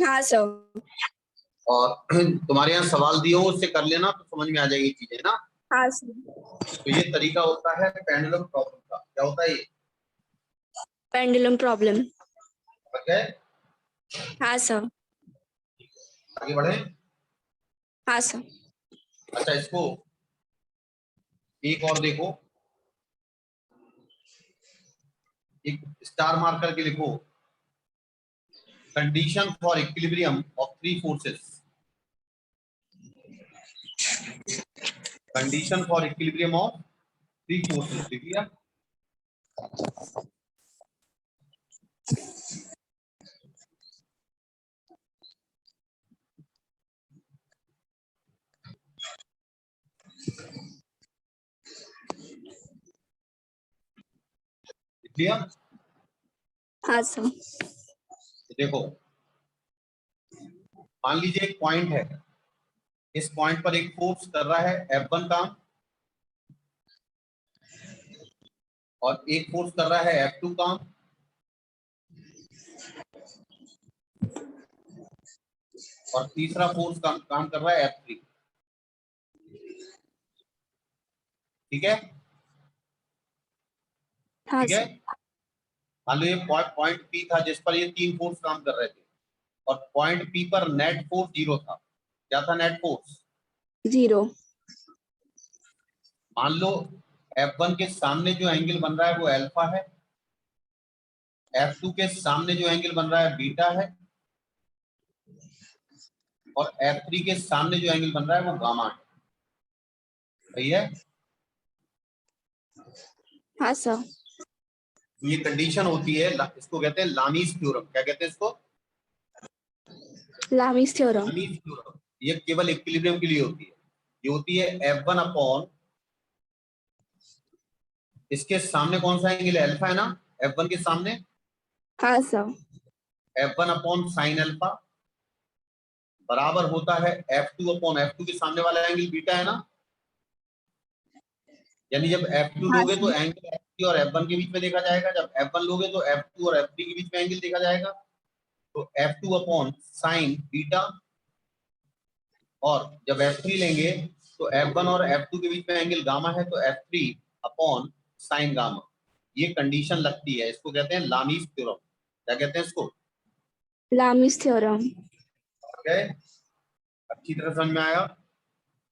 हाँ सर। और तुम्हारे यहाँ सवाल दिए हो उससे कर लेना तो समझ में आ जाएगी चीजें ना। हाँ सर। तो ये तरीका होता है पेंडुलम प्रॉब्लम का। क्या होता है ये? Pendulum problem. समझ गए? हाँ सर। आगे बढ़े। हाँ सर। अच्छा, इसको एक और देखो, एक स्टार मार्क करके लिखो, condition for equilibrium of three forces. Condition for equilibrium of three forces लिख लिया। लिख लिया। हाँ सर। देखो, मान लीजिए एक पॉइंट है, इस पॉइंट पर एक फोर्स कर रहा है F1 काम, और एक फोर्स कर रहा है F2 काम, और तीसरा फोर्स काम कर रहा है F3। ठीक है? हाँ ठीक है। सर। मान लो ये पॉइंट P था जिस पर ये तीन फोर्स काम कर रहे थे, और पॉइंट P पर नेट फोर्स 0 था। क्या था नेट फोर्स? 0। मान लो F1 के सामने जो एंगल बन रहा है वो अल्फा है, F2 के सामने जो एंगल बन रहा है बीटा है, और F3 के सामने जो एंगल बन रहा है वो गामा है। सही है? हाँ सर। तो ये कंडीशन होती है, इसको कहते हैं लामीज थ्योरम। क्या कहते हैं इसको? Lami's theorem. Lami's theorem. ये केवल इक्विलिब्रियम के लिए होती है। ये होती है F1 अपॉन, इसके सामने कौन सा एंगल है? अल्फा है ना F1 के सामने। हाँ sir. F1 upon sine alpha बराबर होता है F2 अपॉन, F2 के सामने वाला एंगल बीटा है ना। यानी जब F2 हाँ लोगे तो सर। एंगल F3 और F1 के बीच में देखा जाएगा, जब F1 लोगे तो F2 और F3 के बीच में एंगल देखा जाएगा। तो F2 अपॉन साइन बीटा, और जब F3 लेंगे तो F1 और F2 के बीच में एंगल गामा है, तो F3 अपॉन साइन गामा। ये कंडीशन लगती है, इसको कहते हैं लामीज थ्योरम। क्या कहते हैं इसको? Lami's theorem. ओके, अच्छी तरह समझ में आया।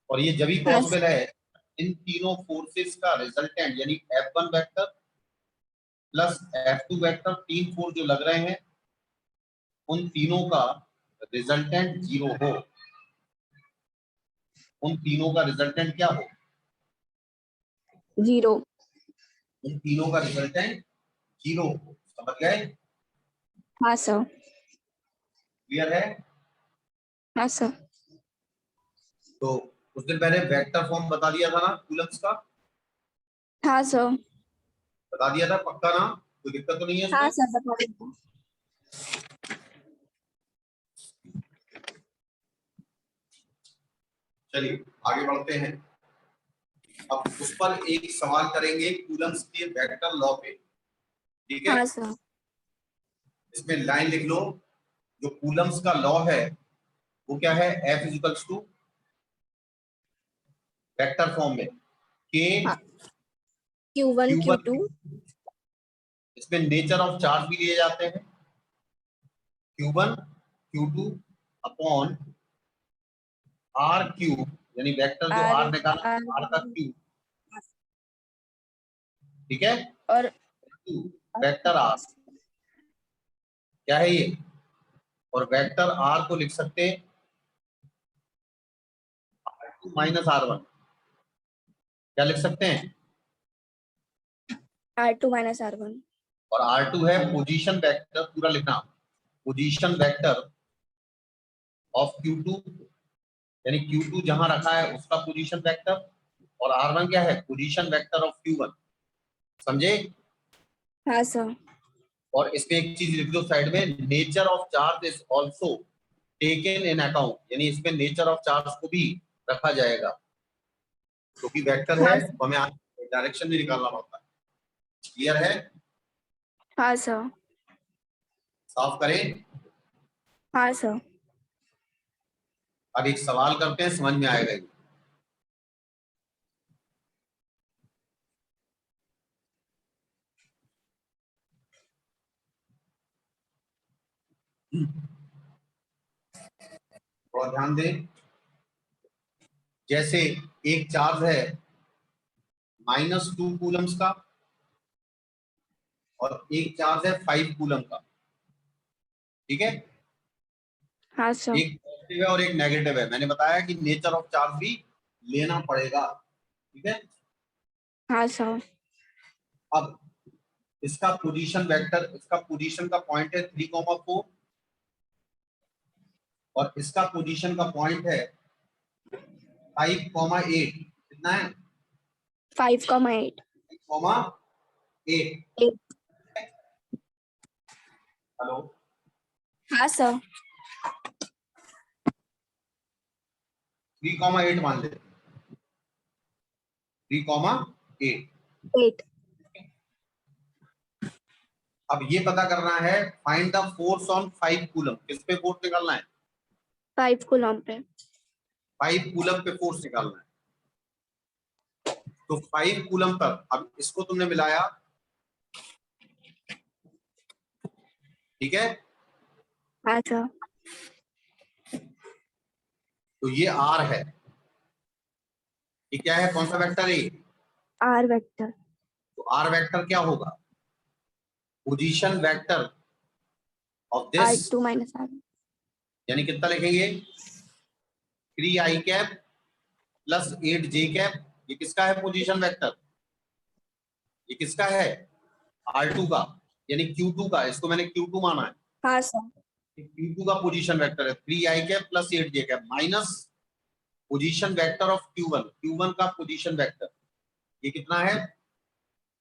और ये जब भी हाँ पॉसिबल है, इन तीनों फोर्सेस का रिजल्टेंट यानी F1 vector plus F2 vector, तीन फोर्स जो लग रहे हैं उन तीनों का रिजल्टेंट 0 हो। उन तीनों का रिजल्टेंट क्या हो? 0। उन तीनों का रिजल्टेंट 0 हो। समझ गए? हाँ सर। क्लियर है? हाँ सर। तो कुछ दिन पहले वेक्टर फॉर्म बता दिया था ना कूलम्स का? हाँ सर। बता दिया था पक्का ना? कोई दिक्कत तो नहीं है हाँ इसमें? सर बता दीजिए। चलिए आगे बढ़ते हैं। अब उस पर एक सवाल करेंगे कूलम्स के वेक्टर लॉ पे। ठीक है? हाँ सर। इसमें लाइन लिख लो, जो कूलम्स का लॉ है वो क्या है? F equals to vector form में K हाँ। Q1 Q1। Q2। इसमें नेचर ऑफ चार्ज भी लिए जाते हैं, Q1 Q2 upon R cube, यानी वेक्टर जो R R निकाला R R का क्यूब। ठीक है? और वेक्टर R क्या है ये? और वेक्टर R को लिख सकते हैं R2 माइनस R1। क्या लिख सकते हैं? R2 minus R1। और R2 है पोजीशन वेक्टर, पूरा लिखना, पोजीशन वेक्टर ऑफ Q2, यानी Q2 जहां रखा है उसका पोजीशन वेक्टर, और R1 क्या है? Position vector of Q1। समझे? हाँ सर। और इसमें एक चीज लिख दो साइड में, nature of charge is also taken in account, यानी इसमें नेचर ऑफ चार्ज को भी रखा जाएगा, क्योंकि वेक्टर है हाँ तो हमें डायरेक्शन भी निकालना पड़ता है। क्लियर है? हाँ सर। साफ करें। हाँ सर। अब एक सवाल करते हैं, समझ में आएगा ये। और ध्यान दें, जैसे एक चार्ज है -2 कूलम्स का और एक चार्ज है 5 कूलम का, ठीक है। हाँ सर। एक पॉजिटिव है और एक नेगेटिव है। मैंने बताया कि नेचर ऑफ चार्ज भी लेना पड़ेगा, ठीक है। हाँ सर। अब इसका पोजीशन वेक्टर, इसका पोजीशन का पॉइंट है 3,4 और इसका पोजीशन का पॉइंट है 5,8। कितना है? 5,8। 5,8। हेलो, हाँ सर। 3,8 मान लेते, 3,8। 8। अब ये पता करना है, find the force on 5 coulomb. किस पे फोर्स निकालना है? 5 कूलम पे। 5 कूलम पे फोर्स निकालना है। तो 5 कूलम पर अब इसको तुमने मिलाया, ठीक है। हाँ सर। तो ये आर है, ये क्या है, कौन सा वेक्टर है? R vector. तो आर वेक्टर क्या होगा? Position vector of this, R2 minus R। यानी कितना लिखेंगे? 3i cap plus 8j cap. ये किसका है पोजीशन वेक्टर? ये किसका है? R2 का, यानी Q2 का। इसको मैंने Q2 माना है। हाँ सर। Q2 का पोजीशन वेक्टर है 3i cap plus 8j cap minus position vector of Q1, Q1 का पोजीशन वेक्टर। ये कितना है?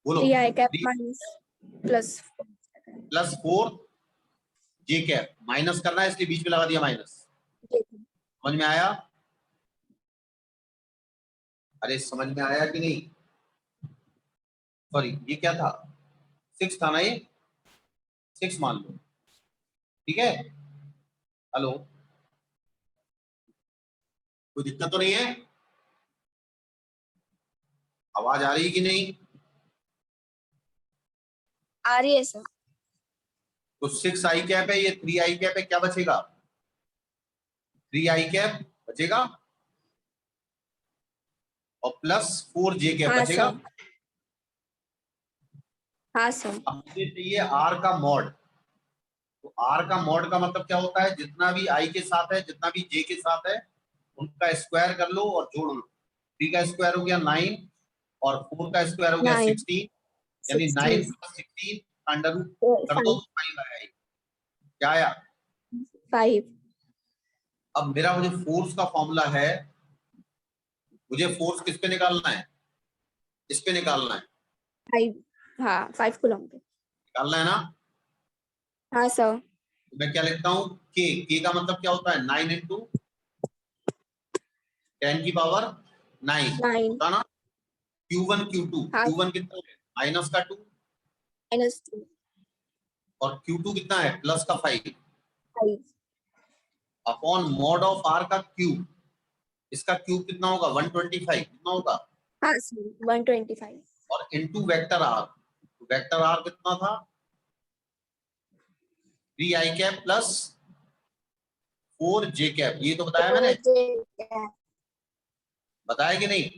बोलो। 3 cap 3 minus plus plus 4j cap. Minus करना है इसलिए बीच में लगा दिया माइनस। समझ में आया? अरे समझ में आया कि नहीं? सॉरी, ये क्या था? 6 था ना, ये 6 मान लो, ठीक है। हेलो, कोई दिक्कत तो नहीं है? आवाज आ रही है कि नहीं? आ रही है सर। तो 6i कैप है, ये 3i कैप है, क्या बचेगा? 3i कैप बचेगा और प्लस 4j कैप हाँ बचेगा। सर। हाँ सर। अब मुझे चाहिए आर का मॉड। तो आर का मॉड का मतलब क्या होता है? जितना भी आई के साथ है, जितना भी जे के साथ है, उनका स्क्वायर कर लो और जोड़ लो। 3 का स्क्वायर हो गया 9 और 4 का स्क्वायर हो गया 9। 16, यानी 9 16। + 16 अंडर रूट कर दो 5। तो 5 आया। क्या आया? 5। अब मेरा मुझे फोर्स का फॉर्मूला है, मुझे फोर्स किस पे निकालना है? इस पे निकालना है। 5। हाँ 5 कूलम पे। निकालना है ना? हाँ सर। तो मैं क्या लिखता हूँ? के का मतलब क्या होता है? 9 × 10⁻9 9। होता ना। Q1 Q2, हाँ Q1 कितना है? माइनस का 2 -2। और Q2 कितना है? प्लस का 5 5। अपॉन मॉड ऑफ आर का क्यूब। इसका क्यूब कितना होगा? 125। कितना होगा? हाँ सर 125। और into vector R. Vector R कितना था? 3i cap plus 4j cap. ये तो बताया मैंने, बताया कि नहीं?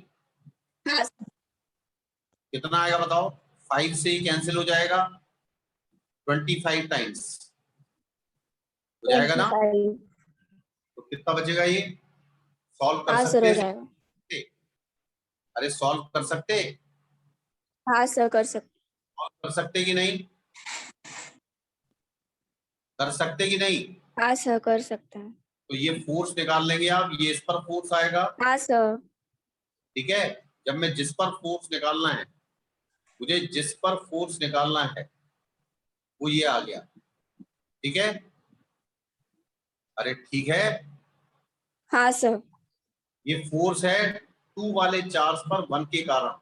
हाँ सर। कितना आएगा बताओ? 5 से ही कैंसिल हो जाएगा, 25 टाइम्स हो जाएगा ना। 25। तो कितना बचेगा ये? सॉल्व कर हाँ सर सकते हो हैं? जाएगा। अरे सॉल्व कर सकते? हाँ सर कर सकते। सॉल्व कर सकते कि नहीं? कर सकते कि नहीं? हाँ सर कर सकते हैं। तो ये फोर्स निकाल लेंगे आप, ये इस पर फोर्स आएगा, हाँ सर। ठीक है। जब मैं जिस पर फोर्स निकालना है, मुझे जिस पर फोर्स निकालना है वो ये आ गया, ठीक है। अरे ठीक है, हाँ सर। ये फोर्स है 2 वाले चार्ज पर 1 के कारण,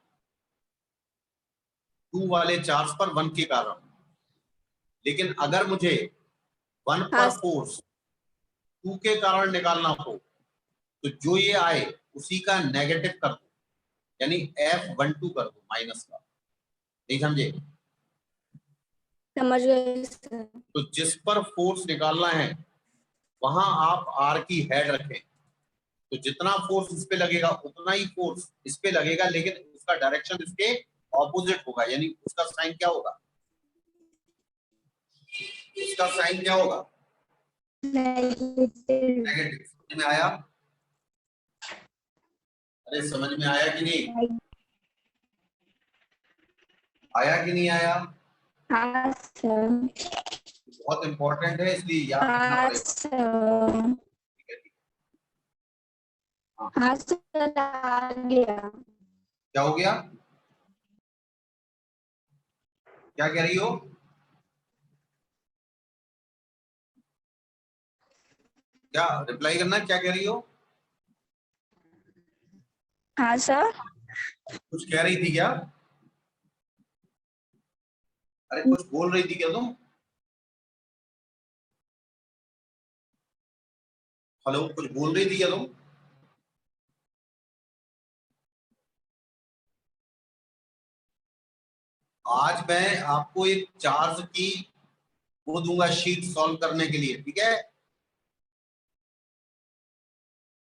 2 वाले चार्ज पर 1 के कारण। लेकिन अगर मुझे 1 हाँ पर फोर्स F2 के कारण निकालना हो तो जो ये आए उसी का नेगेटिव कर दो, यानी F12 कर दो माइनस का। नहीं समझे? समझ गए सर। तो जिस पर फोर्स निकालना है वहां आप R की हेड रखें, तो जितना फोर्स इस पे लगेगा उतना ही फोर्स इस पे लगेगा, लेकिन उसका डायरेक्शन इसके ऑपोजिट होगा, यानी उसका साइन क्या होगा? उसका साइन क्या होगा? नेगेटिव। नेगेटिव। समझ में आया? अरे समझ में आया कि नहीं? आया कि नहीं आया? हाँ सर। बहुत इंपॉर्टेंट है, इसलिए याद रखना हाँ पड़ेगा। सर। ठीक है, ठीक है। हाँ, हाँ सर, आ गया। क्या हो गया? क्या कह रही हो? क्या रिप्लाई करना, क्या कह रही हो? हाँ सर। कुछ कह रही थी क्या? अरे कुछ बोल रही थी क्या तुम? हेलो, कुछ बोल रही थी क्या तुम? आज मैं आपको एक चार्ज की वो दूंगा शीट सॉल्व करने के लिए, ठीक है?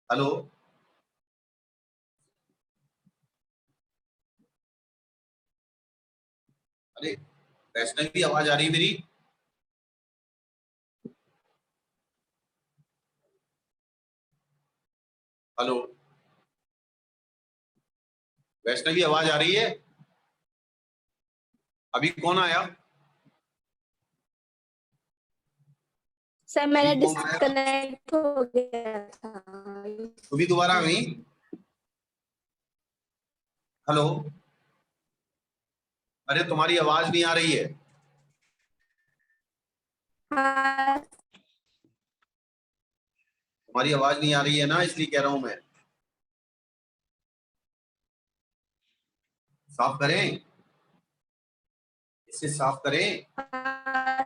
हेलो, अरे वैष्णवी की आवाज आ रही है मेरी? हेलो, वैष्णवी आवाज आ रही है? अभी कौन आया? सर अभी मेरा कौन आया? डिस्कनेक्ट हो गया था। तुम भी दोबारा आ गई? हेलो, अरे तुम्हारी आवाज नहीं आ रही है। हाँ तुम्हारी आवाज नहीं आ रही है ना, इसलिए कह रहा हूं मैं। साफ करें, इसे साफ करें। हाँ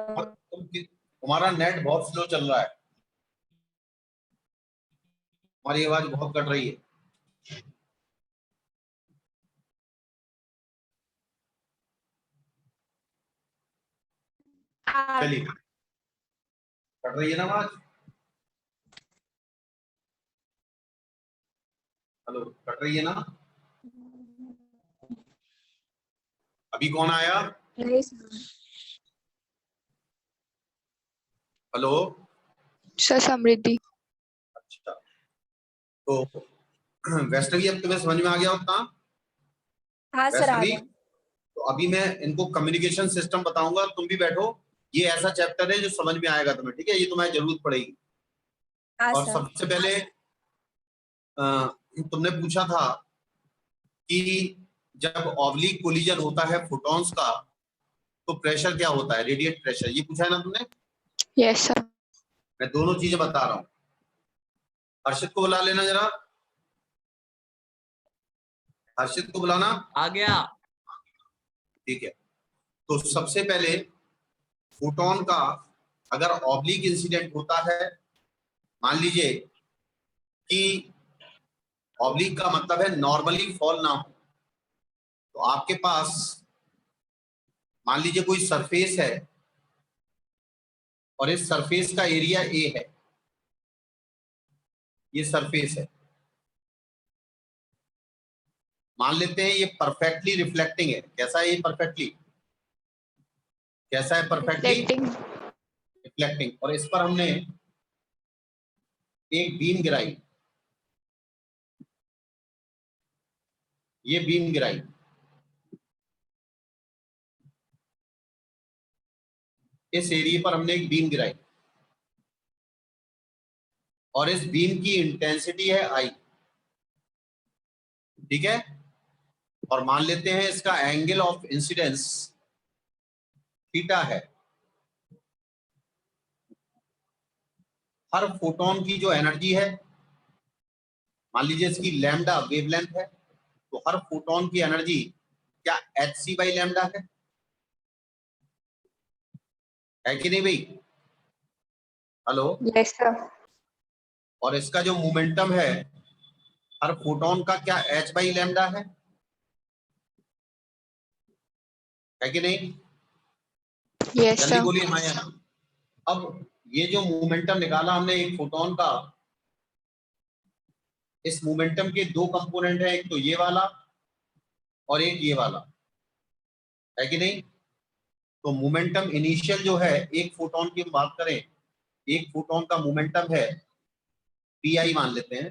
और सर। तुम्हारा नेट बहुत स्लो चल रहा है, तुम्हारी आवाज बहुत कट रही है। चलिए, कट रही है ना आवाज? हेलो, कट रही है ना? अभी कौन आया? नहीं सर। हेलो। सर समृद्धि। अच्छा, तो वैष्णवी अब तुम्हें समझ में आ गया उतना? हाँ सर, आ वैष्णवी, गया। तो अभी मैं इनको कम्युनिकेशन सिस्टम बताऊंगा, तुम भी बैठो। ये ऐसा चैप्टर है जो समझ में आएगा तुम्हें, ठीक है? ये तुम्हें जरूरत पड़ेगी। हाँ और सर। सबसे पहले तुमने पूछा था कि जब ऑब्लिक कोलिजन होता है फोटॉन्स का तो प्रेशर क्या होता है, रेडिएट प्रेशर, ये पूछा है ना तुमने? Yes sir. मैं दोनों चीजें बता रहा हूँ। हर्षित को बुला लेना जरा, हर्षित को बुलाना। आ गया। ठीक है, तो सबसे पहले फोटोन का अगर ऑब्लिक इंसिडेंट होता है, मान लीजिए कि ऑब्लिक का मतलब है नॉर्मली फॉल ना हो, तो आपके पास मान लीजिए कोई सरफेस है और इस सरफेस का एरिया ए है, ये सरफेस है, मान लेते हैं ये परफेक्टली रिफ्लेक्टिंग है। कैसा है ये परफेक्टली? कैसा है परफेक्टली? रिफ्लेक्टिंग। रिफ्लेक्टिंग। और इस पर हमने एक बीम गिराई, ये बीम गिराई, इस एरिया पर हमने एक बीम गिराई और इस बीम की इंटेंसिटी है आई, ठीक है? और मान लेते हैं इसका एंगल ऑफ इंसिडेंस थीटा है। हर फोटोन की जो एनर्जी है, मान लीजिए इसकी लैम्डा वेवलेंथ है, तो हर फोटोन की एनर्जी क्या hc बाई लैम्डा है कि नहीं भाई? Hello, Yes, sir. और इसका जो मोमेंटम है हर फोटोन का क्या h बाई लैम्डा है कि नहीं? Yes, जल्दी sir. बोलिए हाँ या ना। अब ये जो मोमेंटम निकाला हमने एक फोटोन का, इस मोमेंटम के दो कंपोनेंट है, एक तो ये वाला और एक ये वाला, है कि नहीं? तो मोमेंटम इनिशियल जो है एक फोटोन की बात करें, एक फोटोन का मोमेंटम है पी मान लेते हैं।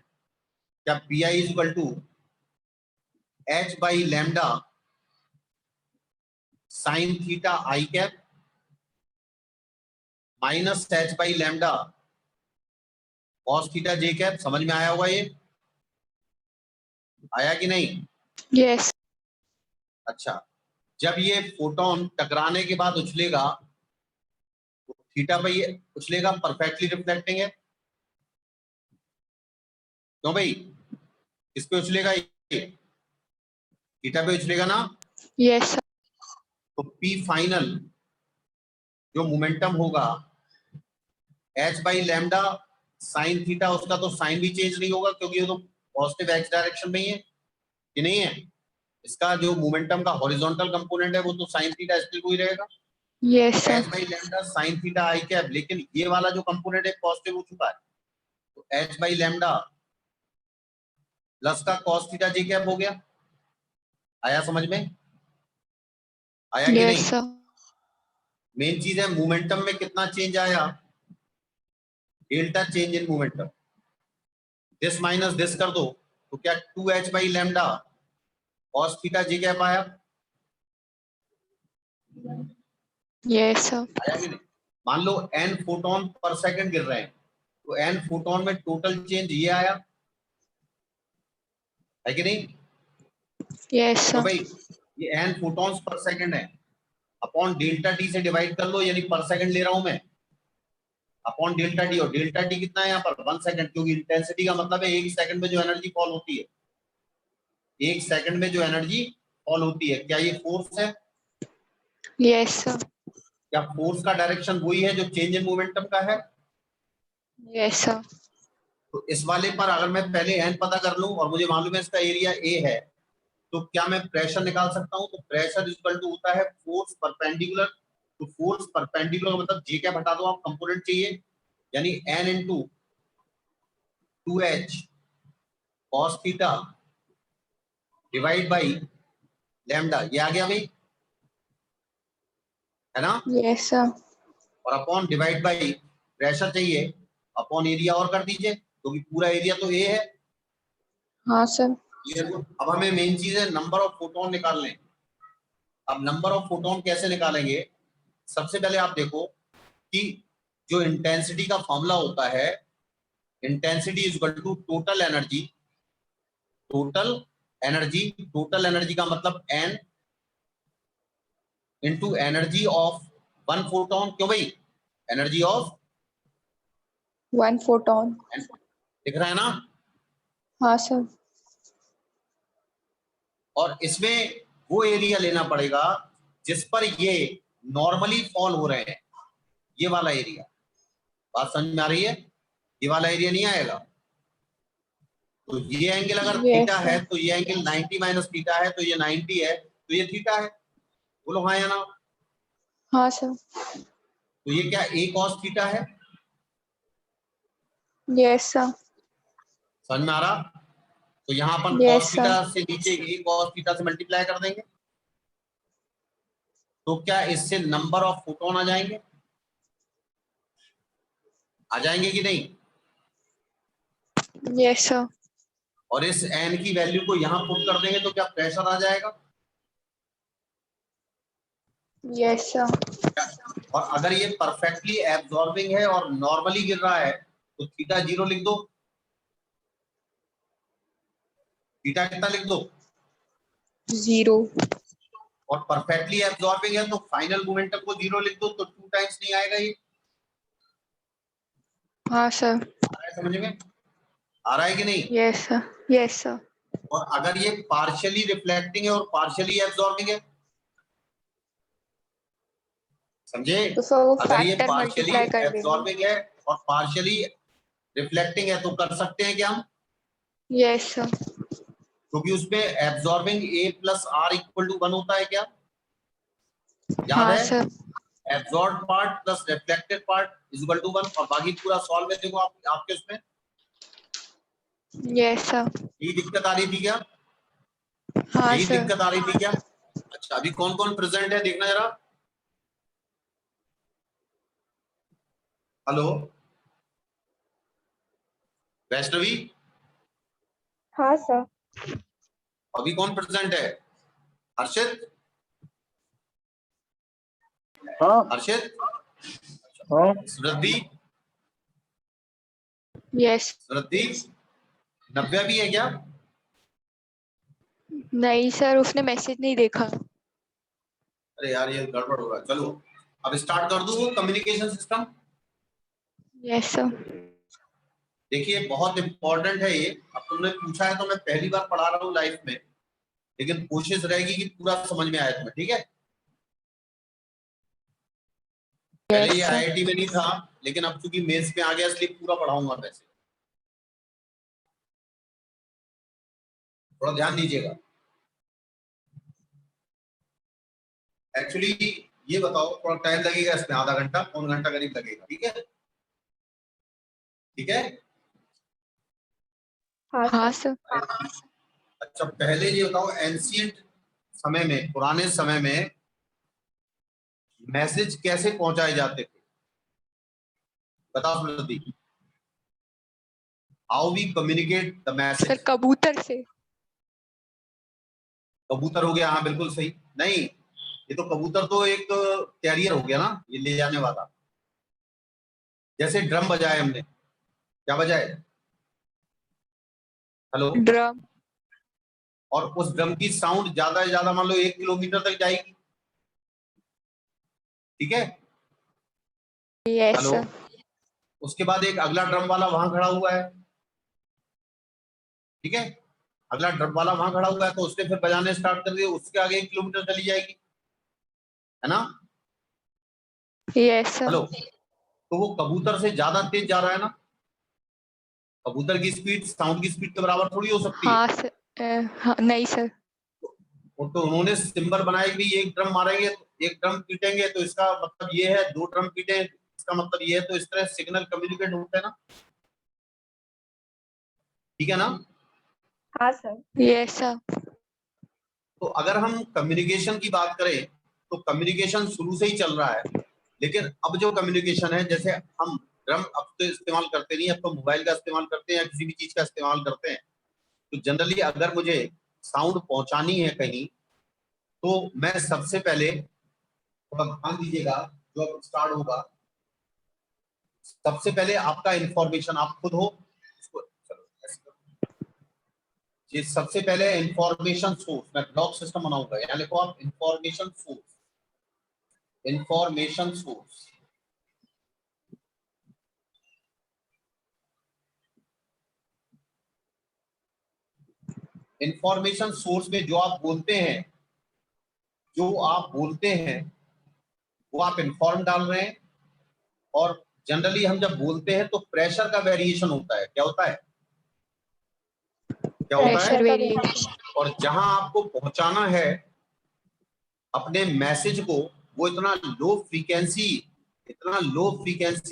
क्या P I is equal to h by lambda sine theta I cap minus h by lambda cos theta J cap. समझ में आया होगा? ये आया कि नहीं? Yes. अच्छा, जब ये फोटोन टकराने के बाद उछलेगा तो थीटा पे ये उछलेगा, परफेक्टली रिफ्लेक्टिंग है। क्यों भाई? किस पे उछलेगा? ये थीटा पे उछलेगा ना। Yes, sir. तो पी फाइनल जो मोमेंटम होगा h by lambda sine theta, उसका तो साइन भी चेंज नहीं होगा क्योंकि ये तो पॉजिटिव x डायरेक्शन में ही है कि नहीं है? इसका जो मोमेंटम का हॉरिजॉन्टल कंपोनेंट है वो तो साइन थीटा स्टिल को ही रहेगा, Yes, sir. h by lambda sine theta I cap. लेकिन ये वाला जो कंपोनेंट है पॉजिटिव हो चुका है, तो h बाई लैम्डा प्लस का कॉस थीटा जे कैप हो गया। आया समझ में? आया कि Yes, नहीं? sir. मेन चीज है मोमेंटम में कितना चेंज आया, delta change in momentum. This minus this कर दो तो क्या 2h by lambda cos theta J cap आया। Yes, sir. आया कि नहीं? मान लो n फोटोन पर सेकंड गिर रहे हैं, तो n फोटोन में टोटल चेंज ये आया, है कि नहीं? Yes, तो sir. भाई ये n फोटॉन्स पर सेकंड है, अपॉन डेल्टा टी से डिवाइड कर लो, यानी पर सेकंड ले रहा हूं मैं, अपॉन डेल्टा टी। और डेल्टा टी कितना है यहाँ पर? 1 सेकंड, क्योंकि इंटेंसिटी का मतलब है एक सेकंड में जो एनर्जी फॉल होती है, एक सेकंड में जो एनर्जी फॉल होती है। क्या ये फोर्स है? Yes, sir. क्या फोर्स का डायरेक्शन वही है जो चेंज इन मोमेंटम का है? Yes, sir. तो इस वाले पर अगर मैं पहले एन पता कर लूं और मुझे मालूम है इसका एरिया ए है, तो क्या मैं प्रेशर निकाल सकता हूं? तो प्रेशर इक्वल टू होता है फोर्स परपेंडिकुलर। तो फोर्स परपेंडिकुलर का मतलब जे क्या हटा दो आप, कंपोनेंट चाहिए, यानी N into 2h cos theta divide by lambda. ये आ गया भाई, है ना? Yes, sir. और अपॉन डिवाइड बाई प्रेशर चाहिए, अपॉन एरिया और कर दीजिए क्योंकि पूरा एरिया तो ए है। हाँ सर। अब हमें मेन चीज है नंबर ऑफ फोटोन निकालने। अब नंबर ऑफ फोटोन कैसे निकालेंगे? सबसे पहले आप देखो कि जो इंटेंसिटी का फॉर्मूला होता है, intensity is equal to total energy. Total energy, total energy का मतलब N into energy of one photon. क्यों भाई? Energy of 1 photon। दिख रहा है ना? हाँ सर। और इसमें वो एरिया लेना पड़ेगा जिस पर ये नॉर्मली फॉल हो रहे हैं, ये वाला एरिया। बात समझ में आ रही है? ये वाला एरिया नहीं आएगा। तो ये एंगल अगर Yes, थीटा है sir. तो ये एंगल 90 माइनस थीटा है, तो ये 90 है, तो ये थीटा है। बोलो हाँ या ना? हाँ सर। तो ये क्या ए कॉस थीटा है? Yes, sir. समझ में आ रहा? तो यहाँ अपन Yes, कॉस sir. थीटा से नीचे ए कॉस थीटा से मल्टीप्लाई कर देंगे, तो क्या इससे नंबर ऑफ फोटोन आ जाएंगे? आ जाएंगे कि नहीं? Yes, sir. और इस एन की वैल्यू को यहाँ पुट कर देंगे तो क्या प्रेशर आ जाएगा? Yes, sir. और अगर ये परफेक्टली एब्जॉर्बिंग है और नॉर्मली गिर रहा है तो थीटा 0 लिख दो। थीटा कितना लिख दो? 0। और परफेक्टली एब्जॉर्बिंग है तो फाइनल मोमेंटम को 0 लिख दो, तो 2 टाइम्स नहीं आएगा ये। हाँ सर। आ रहा है समझ में? आ रहा है कि नहीं? Yes, sir. Yes, sir. और अगर ये पार्शियली रिफ्लेक्टिंग है और पार्शियली एब्जॉर्बिंग है, समझे? तो सर वो अगर ये फैक्टर पार्शियली मल्टीप्लाई कर देंगे। एब्जॉर्बिंग है और पार्शियली रिफ्लेक्टिंग है तो कर सकते हैं क्या हम, Yes, sir. क्योंकि उसमें absorbing A plus R equal to 1 होता है क्या, याद हाँ है? Sir. Absorb part plus reflected part is equal to 1 और बाकी पूरा सॉल्व है। देखो आपके उसमें Yes, sir. ये दिक्कत आ रही थी क्या, हाँ यही सर. दिक्कत आ रही थी क्या? अच्छा अभी कौन कौन प्रेजेंट है देखना जरा। हेलो वैष्णवी, हाँ सर। अभी कौन प्रेजेंट है? हर्षित, हाँ हर्षित, हाँ समृद्धि, Yes. समृद्धि, नव्या भी है क्या? नहीं सर, उसने मैसेज नहीं देखा. अरे यार ये गड़बड़ हो रहा है। चलो अब स्टार्ट कर दूं कम्युनिकेशन सिस्टम। Yes, sir. देखिए बहुत इंपॉर्टेंट है ये, अब तुमने पूछा है तो मैं पहली बार पढ़ा रहा हूँ लाइफ में, लेकिन कोशिश रहेगी कि पूरा समझ में आए तुम्हें, ठीक है? पहले Yes, ये sir. आईआईटी में नहीं था, लेकिन अब चूंकि मेंस में आ गया इसलिए पूरा पढ़ाऊंगा वैसे। थोड़ा ध्यान दीजिएगा। एक्चुअली ये बताओ थोड़ा टाइम लगेगा इसमें, आधा घंटा पौन घंटा करीब लगेगा, ठीक है? ठीक है। हाँ सर. अच्छा पहले ये बताओ एंशिएंट समय में, पुराने समय में मैसेज कैसे पहुंचाए जाते थे, बताओ Samriddhi. How we communicate the sir message. कबूतर से. कबूतर हो गया, हाँ बिल्कुल सही। नहीं ये तो कबूतर तो एक कैरियर हो गया ना, ये ले जाने वाला। जैसे ड्रम बजाए हमने, क्या बजाए? हेलो। ड्रम. और उस ड्रम की साउंड ज्यादा से ज्यादा मान लो 1 किलोमीटर तक जाएगी, ठीक है? Yes, hello. sir. उसके बाद एक अगला ड्रम वाला वहां खड़ा हुआ है, ठीक है? अगला ड्रम वाला वहां खड़ा हुआ है तो उसने फिर बजाने स्टार्ट कर दिया, उसके आगे 1 किलोमीटर चली जाएगी, है ना? Yes, sir. हेलो। तो वो कबूतर से ज्यादा तेज जा रहा है ना, कबूतर की स्पीड साउंड की स्पीड के बराबर थोड़ी हो सकती है। हाँ सर. हाँ, नहीं सर. तो उन्होंने सिंबल बनाए कि एक ड्रम मारेंगे एक ड्रम पीटेंगे तो इसका मतलब ये है, 2 ड्रम पीटे इसका मतलब ये है, तो इस तरह सिग्नल कम्युनिकेट होता है ना, ठीक है ना? हाँ सर। Yes, sir. तो अगर हम कम्युनिकेशन की बात करें तो कम्युनिकेशन शुरू से ही चल रहा है, लेकिन अब जो कम्युनिकेशन है, जैसे हम ड्रम अब तो इस्तेमाल करते नहीं, अब तो मोबाइल का इस्तेमाल करते हैं या किसी भी चीज का इस्तेमाल करते हैं। तो जनरली अगर मुझे साउंड पहुंचानी है कहीं, तो मैं सबसे पहले, थोड़ा ध्यान दीजिएगा जो अब स्टार्ट होगा, सबसे पहले आपका इंफॉर्मेशन आप खुद हो ये सबसे पहले इंफॉर्मेशन सोर्स, मैं ब्लॉक सिस्टम बनाऊंगा, यहाँ लिखो आप information source, information source. Information source में जो आप बोलते हैं, जो आप बोलते हैं वो आप इंफॉर्म डाल रहे हैं। और जनरली हम जब बोलते हैं तो प्रेशर का वेरिएशन होता है, क्या होता है, क्या होता है? Pressure variation. और जहां आपको पहुंचाना है अपने मैसेज को, वो इतना लो फ्रीक्वेंसी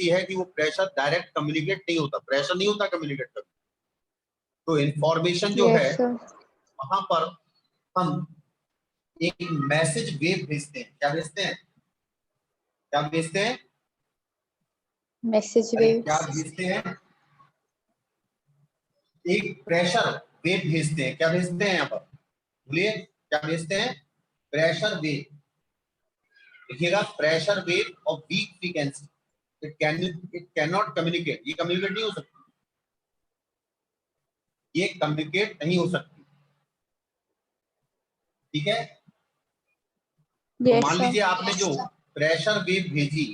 है कि वो प्रेशर डायरेक्ट कम्युनिकेट नहीं होता, प्रेशर नहीं होता कम्युनिकेट कर। तो इंफॉर्मेशन जो है Yes, sir. वहां पर हम एक मैसेज वेव भेजते हैं, क्या भेजते हैं, क्या भेजते हैं? Message अरे क्या waves. भेजते हैं? एक प्रेशर वेव भेजते हैं, क्या भेजते हैं यहाँ पर, बोलिए क्या भेजते हैं? Pressure wave. देखिएगा pressure wave of weak frequency, it can not communicate, ये कम्युनिकेट नहीं हो सकती, ये कम्युनिकेट नहीं हो सकती, ठीक है? तो Yes, मान sir. लीजिए आपने जो प्रेशर वेव भेजी,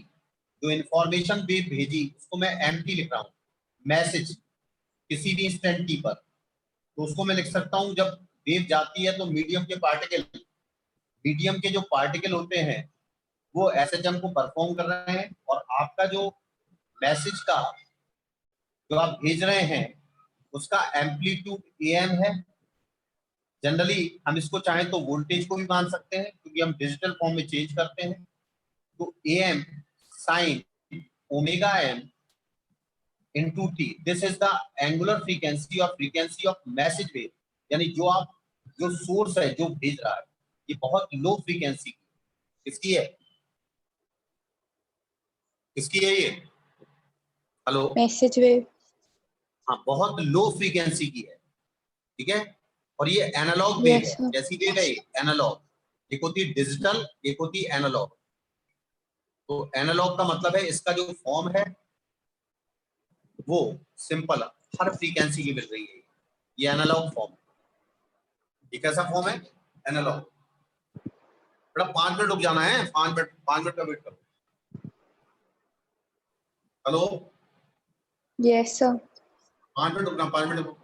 जो इंफॉर्मेशन वेव भेजी, उसको मैं एमटी लिख रहा हूं, मैसेज किसी भी इंस्टेंट की पर, तो उसको मैं लिख सकता हूं जब वेव जाती है तो मीडियम के जो पार्टिकल होते हैं वो एसएचएम को परफॉर्म कर रहे हैं, और आपका जो मैसेज का जो आप भेज रहे हैं उसका एम्पलीट्यूड AM है। जनरली हम इसको चाहें तो वोल्टेज को भी मान सकते हैं क्योंकि हम डिजिटल फॉर्म में चेंज करते हैं। तो AM sine omega m into t, this is the angular frequency of message wave। यानी जो सोर्स है जो भेज रहा है ये बहुत लो फ्रीक्वेंसी की, किसकी है, किसकी है ये, हेलो, मैसेज वेव। हाँ बहुत लो फ्रीक्वेंसी की है, ठीक है। और ये एनालॉग वेव Yes, है, sir. कैसी वेव है ये, एनालॉग। एक होती है डिजिटल, एक होती है एनालॉग। तो एनालॉग का मतलब है इसका जो फॉर्म है वो सिंपल हर फ्रीक्वेंसी की मिल रही है, ये एनालॉग फॉर्म है। ये कैसा फॉर्म है, एनालॉग। बेटा 5 मिनट रुक जाना है, 5 मिनट का वेट करो। Hello, Yes, sir. 5 मिनट रुकना, 5 मिनट रुकना।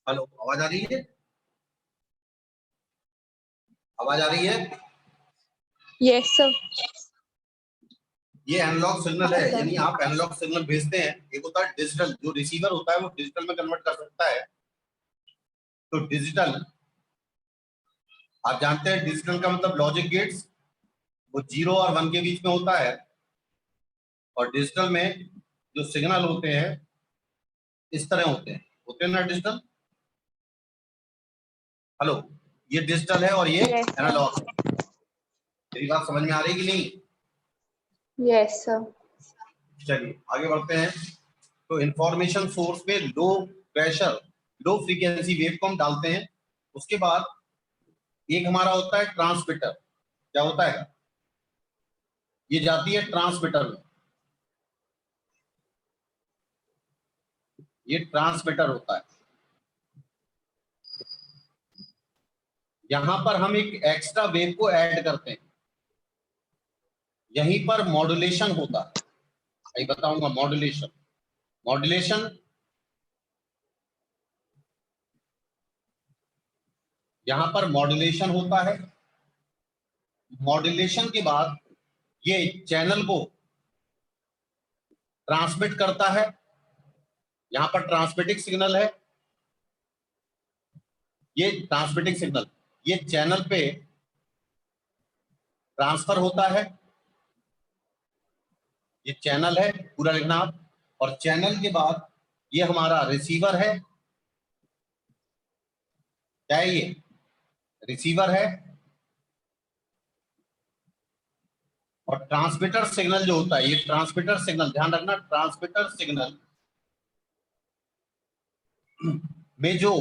हेलो, आवाज आ रही है, आवाज आ रही है। Yes, sir. ये एनालॉग सिग्नल है, हाँ, यानी आप एनालॉग सिग्नल भेजते हैं। एक होता है डिजिटल, जो रिसीवर होता है वो डिजिटल में कन्वर्ट कर सकता है। तो डिजिटल आप जानते हैं, डिजिटल का मतलब लॉजिक गेट्स, वो 0 और 1 के बीच में होता है। और डिजिटल में जो सिग्नल होते हैं इस तरह होते हैं ना डिजिटल। हेलो, ये डिजिटल है और ये Yes, sir. एनालॉग है। मेरी बात समझ में आ रही कि नहीं? Yes, sir. चलिए आगे बढ़ते हैं। तो इंफॉर्मेशन सोर्स में low pressure low frequency wave को हम डालते हैं। उसके बाद एक हमारा होता है ट्रांसमीटर। क्या होता है? ये जाती है ट्रांसमीटर में। ये ट्रांसमीटर होता है। यहां पर हम एक एक्स्ट्रा वेव को ऐड करते हैं, यहीं पर मॉड्यूलेशन होता है। मैं बताऊंगा मॉड्यूलेशन। मॉड्यूलेशन यहां पर मॉड्यूलेशन होता है। मॉड्यूलेशन के बाद ये चैनल को ट्रांसमिट करता है। यहां पर ट्रांसमिटिंग सिग्नल है, ये ट्रांसमिटिंग सिग्नल ये चैनल पे ट्रांसफर होता है। ये चैनल है, पूरा लिखना आप। और चैनल के बाद ये हमारा रिसीवर है। क्या है ये? रिसीवर है। और ट्रांसमीटर सिग्नल जो होता है, ये ट्रांसमीटर सिग्नल, ध्यान रखना, ट्रांसमीटर सिग्नल में जो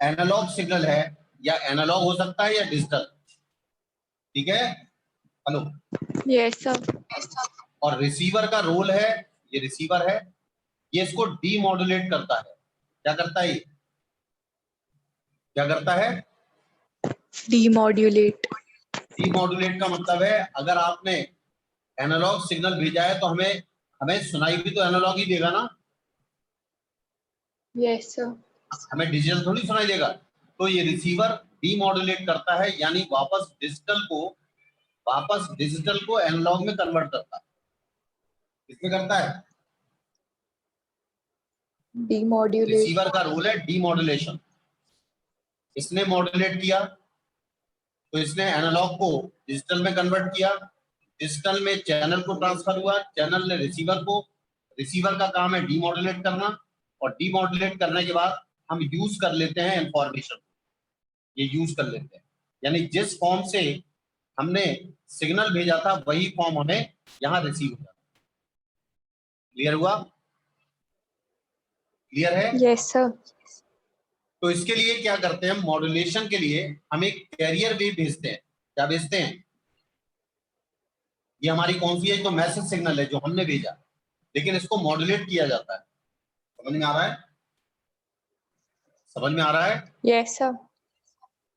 एनालॉग सिग्नल है, या एनालॉग हो सकता है या डिजिटल, ठीक है? हेलो। Yes, sir. और रिसीवर का रोल है, ये रिसीवर है, ये इसको डीमॉड्यूलेट करता है। क्या करता है ये? क्या करता है? Demodulate. डीमॉड्यूलेट का मतलब है, अगर आपने एनालॉग सिग्नल भेजा है तो हमें हमें सुनाई भी तो एनालॉग ही देगा ना, Yes, sir. हमें डिजिटल थोड़ी सुनाई देगा। तो ये रिसीवर डीमॉड्यूलेट करता है, यानी वापस डिजिटल को एनालॉग में कन्वर्ट करता है। किसमें करता है? Demodulate. रिसीवर का रोल है डीमॉड्यूलेशन। इसने मॉड्यूलेट किया तो इसने एनालॉग को डिजिटल में कन्वर्ट किया, डिजिटल में चैनल को ट्रांसफर हुआ, चैनल ने रिसीवर का काम है डीमॉड्यूलेट करना, और डीमॉड्यूलेट करने के बाद हम यूज कर लेते हैं इंफॉर्मेशन, ये यूज कर लेते हैं, यानी जिस फॉर्म से हमने सिग्नल भेजा था वही फॉर्म हमें यहाँ रिसीव हो जाता। क्लियर हुआ? क्लियर है? Yes, sir. तो इसके लिए क्या करते हैं, मॉड्यूलेशन के लिए हम एक कैरियर वेव भेजते हैं। क्या भेजते हैं? ये हमारी कौन सी है? तो मैसेज सिग्नल है जो हमने भेजा, लेकिन इसको मॉड्यूलेट किया जाता है। समझ में आ रहा है? समझ में आ रहा है? Yes, sir.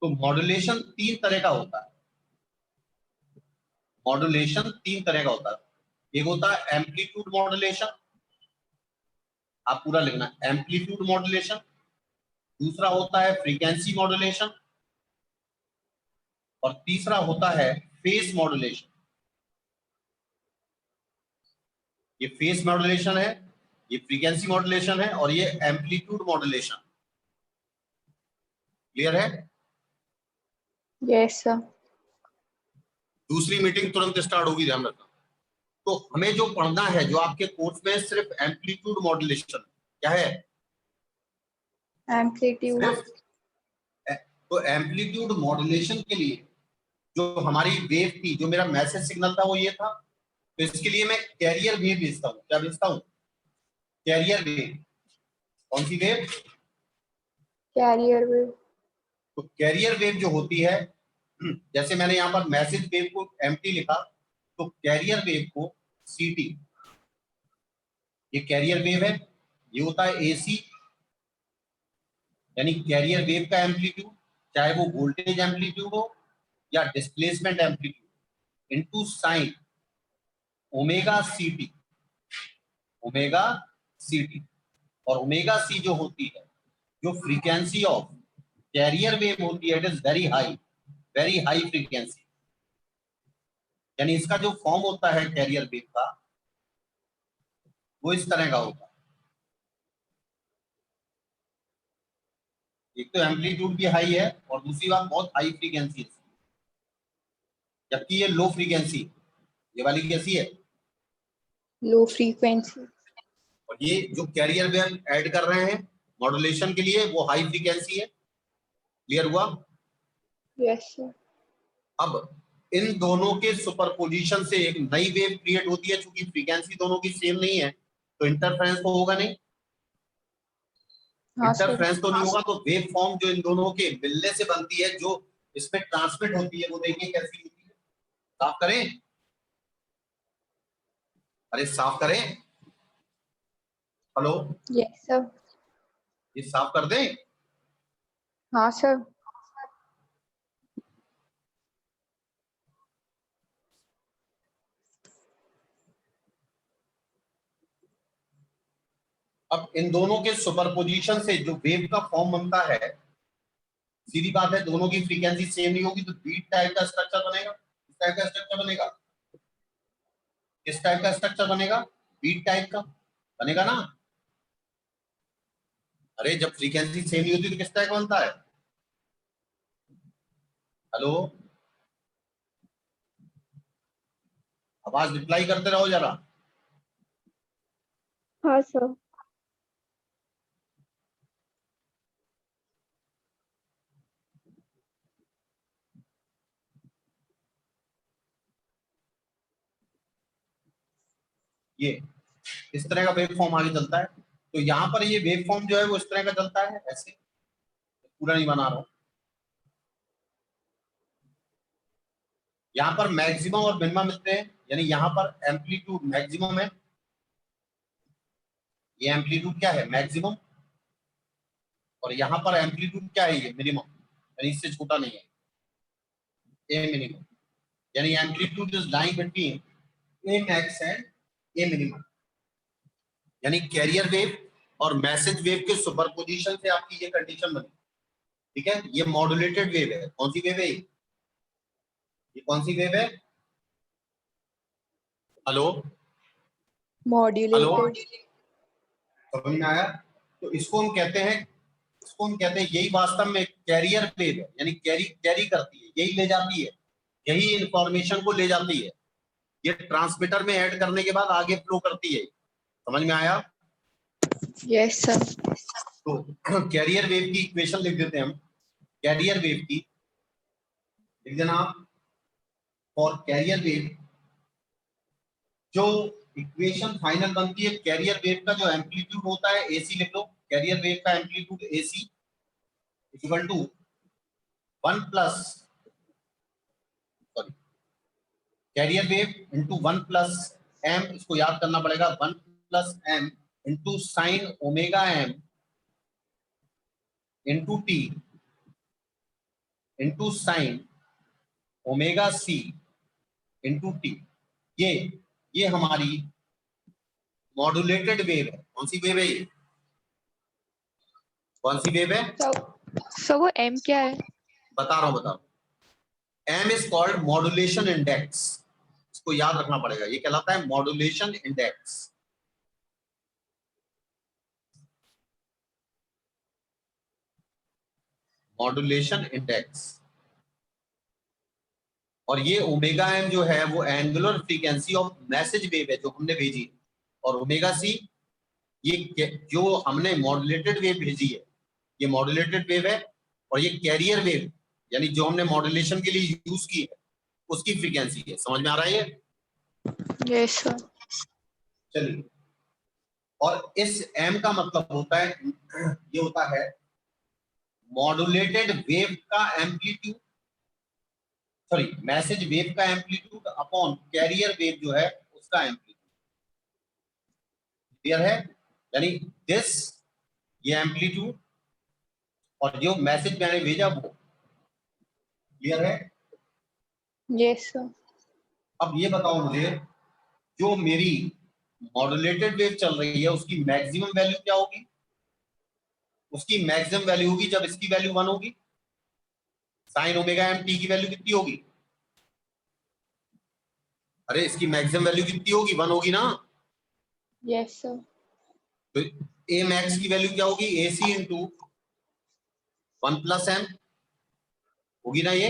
तो मॉड्यूलेशन तीन तरह का होता है। मॉड्यूलेशन तीन तरह का होता है। एक होता है एम्पलीट्यूड मॉड्यूलेशन, आप पूरा लिखना, एम्पलीट्यूड मॉड्यूलेशन। दूसरा होता है फ्रीक्वेंसी मॉड्यूलेशन, और तीसरा होता है फेस मॉड्यूलेशन। ये फेस मॉड्यूलेशन है, ये फ्रीक्वेंसी मॉड्यूलेशन है, और ये एम्पलीट्यूड मॉड्यूलेशन। क्लियर है? Yes, sir. दूसरी मीटिंग तुरंत स्टार्ट होगी, ध्यान रखना। तो हमें जो पढ़ना है, जो आपके कोर्स में सिर्फ एम्पलीट्यूड मॉड्यूलेशन, क्या है? Amplitude. सिर्फ। तो एम्पलीट्यूड मॉड्यूलेशन के लिए जो हमारी वेव थी, जो मेरा मैसेज सिग्नल था, वो ये था। तो इसके लिए मैं कैरियर वेव भेजता हूँ। क्या भेजता हूँ? Carrier wave. कौन सी वेव? Carrier wave. तो कैरियर वेव जो होती है, जैसे मैंने यहाँ पर मैसेज वेव को एम्प्टी लिखा, तो कैरियर वेव को सीटी, ये कैरियर वेव है, ये होता है एसी, यानी कैरियर वेव का एम्पलीट्यूड, चाहे वो वोल्टेज एम्पलीट्यूड हो या displacement amplitude, into sine omega सीटी। ओमेगा सीटी, और ओमेगा सी जो होती है, जो फ्रीक्वेंसी ऑफ कैरियर वेव होती है, it is very high frequency. यानी इसका जो फॉर्म होता है कैरियर वेव का, वो इस तरह का होता है। एक तो एम्पलीट्यूड भी हाई है, और दूसरी बात बहुत हाई फ्रीक्वेंसी है, जबकि ये लो फ्रीक्वेंसी। ये वाली कैसी है? Low frequency. और ये जो कैरियर वेव ऐड कर रहे हैं मॉड्यूलेशन के लिए, वो हाई फ्रीक्वेंसी है। क्लियर हुआ? Yes, sir. अब इन दोनों के सुपरपोजिशन से एक नई वेव क्रिएट होती है। चूंकि फ्रीक्वेंसी दोनों की सेम नहीं है, तो इंटरफ्रेंस तो होगा नहीं। हाँ, sir. इंटरफ्रेंस तो नहीं होगा, तो वेव फॉर्म जो इन दोनों के मिलने से बनती है, जो इसमें ट्रांसमिट होती है, वो देखिए कैसी होती है। साफ करें? अरे साफ करें। Hello, Yes, sir. ये साफ कर दें? हाँ सर. अब इन दोनों के सुपरपोजिशन से जो वेव का फॉर्म बनता है, सीधी बात है, दोनों की फ्रीक्वेंसी सेम नहीं होगी तो बीट टाइप का स्ट्रक्चर बनेगा। इस टाइप का स्ट्रक्चर बनेगा, इस टाइप का स्ट्रक्चर बनेगा, बीट टाइप का बनेगा ना। अरे जब फ्रीक्वेंसी सेम नहीं होती तो किस टाइप का बनता है? हेलो, आवाज रिप्लाई करते रहो जरा। हाँ सर। ये इस तरह का वेव फॉर्म आगे चलता है। तो यहाँ पर ये वेव फॉर्म जो है वो इस तरह का चलता है, ऐसे पूरा नहीं बना रहा हूं। यहाँ पर मैक्सिमम और मिनिमम मिलते हैं, यानी यहाँ पर एम्पलीट्यूड मैक्सिमम है, ये एम्पलीट्यूड क्या है? मैक्सिमम। और यहाँ पर एम्पलीट्यूड क्या है? ये मिनिमम, यानी इससे छोटा नहीं है, ए मिनिमम। यानी amplitude is lying between A max and A minimum. यानी कैरियर वेव और मैसेज वेव के सुपरपोजिशन से आपकी ये कंडीशन बनी। ठीक है, ये मॉड्यूलेटेड वेव है। कौन सी वेव है ये कौन सी वेव है? Hello, Modulated. समझ में आया? तो इसको हम कहते हैं, यही वास्तव में कैरियर वेव है, यानी कैरी करती है, यही ले जाती है, यही इंफॉर्मेशन को ले जाती है, ये ट्रांसमीटर में ऐड करने के बाद आगे फ्लो करती है। समझ में आया? Yes, sir. तो कैरियर वेव की इक्वेशन लिख देते हैं हम। कैरियर वेव की लिख देना आप, फॉर कैरियर वेव जो इक्वेशन फाइनल बनती है कैरियर वेव का, जो एम्पलीट्यूड होता है एसी लिख लो, कैरियर वेव का amplitude AC equal to 1 plus, sorry, carrier wave into 1 plus M, इसको याद करना पड़ेगा, 1 plus M into sine omega M into T into sine omega C into T. ये हमारी मॉड्यूलेटेड वेव है। कौन सी वेव है ये? कौन सी वेव है? So वो M क्या है? बता रहा हूं। M is called modulation index, इसको याद रखना पड़ेगा, ये कहलाता है मॉड्यूलेशन इंडेक्स। Modulation index. और ये ओमेगा एम जो है वो angular frequency of message wave है जो हमने भेजी, और ओमेगा सी ये जो हमने मॉड्यूलेटेड वेव भेजी है, ये मॉड्यूलेटेड वेव है, और ये कैरियर वेव यानी जो हमने मॉड्यूलेशन के लिए यूज की है उसकी फ्रीक्वेंसी है। समझ में आ रहा है ये? Yes, sir. चलिए, और इस एम का मतलब होता है, ये होता है मॉड्यूलेटेड वेव का एम्पलीट्यूड, सॉरी मैसेज वेव का एम्पलीट्यूड अपॉन कैरियर वेव जो है उसका एम्पलीट्यूड। क्लियर है? यानी दिस, ये एम्पलीट्यूड, और जो मैसेज मैंने भेजा वो। क्लियर है? Yes, sir. अब ये बताओ मुझे, जो मेरी मॉड्यूलेटेड वेव चल रही है उसकी मैक्सिमम वैल्यू क्या होगी? उसकी मैक्सिमम वैल्यू होगी जब इसकी वैल्यू 1 होगी। साइन ओमेगा एम टी की वैल्यू कितनी होगी? अरे इसकी मैक्सिमम वैल्यू कितनी होगी? 1 होगी ना। Yes, sir. तो ए मैक्स की वैल्यू क्या होगी? ए सी इंटू 1 प्लस एम होगी ना ये।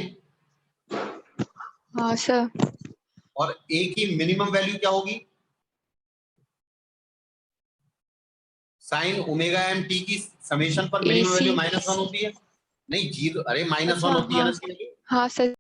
हाँ सर। और ए की मिनिमम वैल्यू क्या होगी? साइन ओमेगा एम टी की समेशन पर मिनिमम वैल्यू -1 होती है। नहीं 0, अरे -1 अच्छा, होती है ना हाँ। इसकी वैल्यू। हाँ सर।